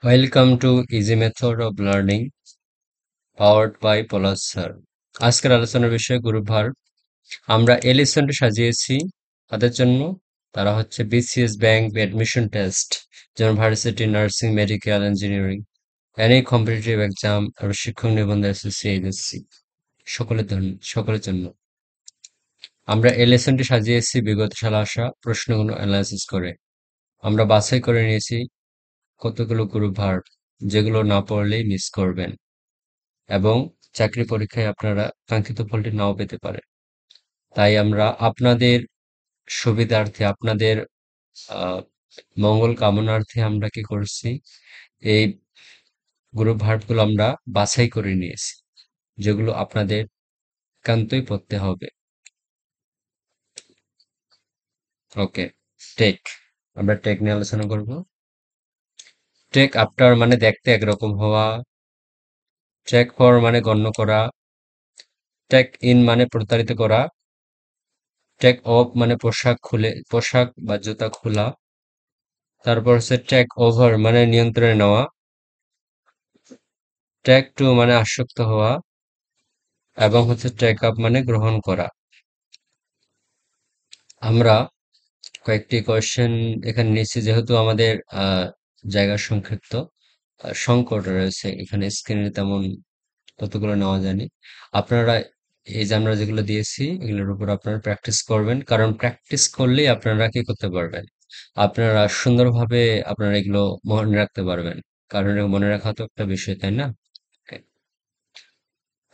Welcome to Easy Method of Learning powered by Palash sir. আজকের আলোচনার বিষয় group verb. আমরা এই লেসনটি সাজিয়েছি তাদের জন্য, তারা হচ্ছে বিসিএস ব্যাংক অ্যাডমিশন টেস্ট, যেমন varsity, nursing, medical, engineering, any competitive exam আর শিক্ষক নিবন্ধন, এসএসসি, এইচএসসি, সকলের জন্য আমরা এই লেসনটি সাজিয়েছি বিগত সালে আসা প্রশ্নগুলো অ্যানালাইসিস করে। আমরা বাছাই করে নিয়েছি কতগুলো গ্রুপ ভার্ব যেগুলো না পড়লেই মিস করবেন এবং চাকরি পরীক্ষায় আপনারা কাঙ্ক্ষিত ফলটি নাও পেতে পারেন। তাই আমরা আপনাদের সুবিধার্থে, আপনাদের আহ, মঙ্গল কামনার্থে আমরা কি করছি, এই গ্রুপ ভার্বগুলো আমরা বাছাই করে নিয়েছি, যেগুলো আপনাদের একান্তই পড়তে হবে। ওকে, টেক। আমরা টেক নিয়ে আলোচনা করব। টেক আফটার মানে দেখতে একরকম হওয়া, টেক ফর মানে গণ্য করা, টেক ইন মানে প্রতারিত করা, টেক অফ মানে পোশাক বা জুতা খোলা, তারপর হচ্ছে টেক ওভার মানে নিয়ন্ত্রণে নেওয়া, টেক টু মানে আসক্ত হওয়া, এবং হচ্ছে টেক আপ মানে গ্রহণ করা। আমরা কয়েকটি কোয়েশ্চেন এখানে নিচ্ছি, যেহেতু আমাদের জায়গা সংক্ষিপ্ত, সংকট রয়েছে এখানে, স্ক্রিনে তেমন ততগুলো নেওয়া যায়নি। আপনারা এই যে আমরা যেগুলো দিয়েছি এগুলোর উপর আপনারা প্র্যাকটিস করবেন, কারণ প্র্যাকটিস করলেই আপনারা কি করতে পারবেন, আপনারা সুন্দরভাবে আপনারা এগুলো মনে রাখতে পারবেন, কারণ এগুলো মনে রাখা তো একটা বিষয়, তাই না? Okay.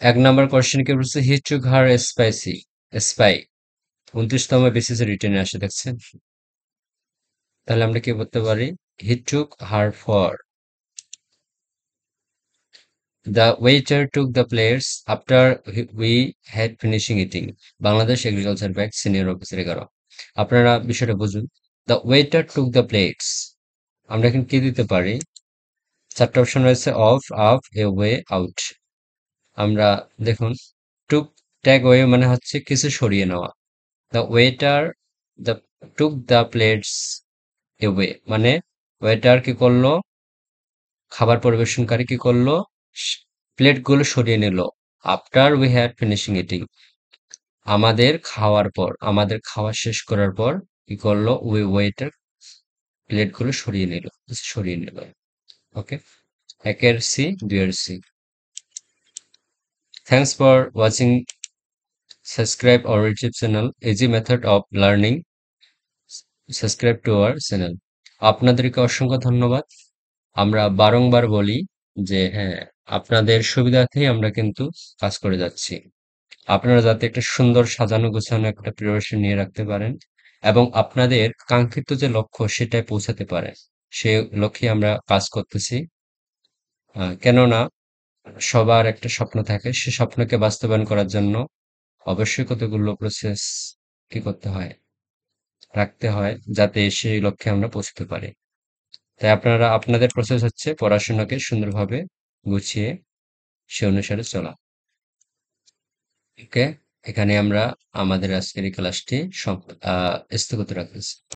1 নম্বর কোয়েশ্চেন কি বলছে, হি টুক হার স্পাই 29তম বিসিএস রিটেনে আসে, দেখছেন? তাহলে আমরা কি বলতে পারি, he took her for the waiter took the players after we had finishing eating. Bangladesh agriculture bank senior officer 11। আপনারা বিষয়টা বুঝুন। The waiter took the plates, আমরা এখানে কি দিতে পারি? 4টা অপশন রয়েছে, off, up, a, way, out. আমরা দেখুন, টুক ট্যাগ ওয়ে মানে হচ্ছে কিছু সরিয়ে নেওয়া। The waiter the took the plates away মানে ওয়েটার কি করলো, খাবার পরিবেশনকারী কি করলো, প্লেটগুলো সরিয়ে নিল। After we had finishing eating, আমাদের খাওয়ার পর, আমাদের খাওয়া শেষ করার পর কি করলো, উই ওয়েটার প্লেটগুলো সরিয়ে নিল। ওকে, 1-এর সি, 2-এর C. Thanks for watching, subscribe our YouTube channel easy method of learning, subscribe to our channel. আপনাদেরকে অসংখ্য ধন্যবাদ। আমরা বারংবার বলি যে হ্যাঁ, আপনাদের সুবিধার্থেই আমরা কিন্তু কাজ করে যাচ্ছি। আপনারা যাতে একটা সুন্দর সাজানো গোছানো একটা প্রিপারেশন নিয়ে রাখতে পারেন এবং আপনাদের কাঙ্ক্ষিত যে লক্ষ্য সেটায় পৌঁছাতে পারেন, সেই লক্ষ্যে আমরা কাজ করতেছি। কেননা সবার একটা স্বপ্ন থাকে, সে স্বপ্নকে বাস্তবায়ন করার জন্য অবশ্যই কতগুলো প্রসেস কি করতে হয়, রাখতে হয়, যাতে সেই লক্ষ্যে আমরা পৌঁছতে পারি। তাই আপনারা, আপনাদের প্রসেস হচ্ছে পড়াশোনাকে সুন্দরভাবে গুছিয়ে সে অনুসারে চলা। ওকে, এখানে আমরা আমাদের আজকের এই ক্লাসটি স্থগিত রাখতেছি।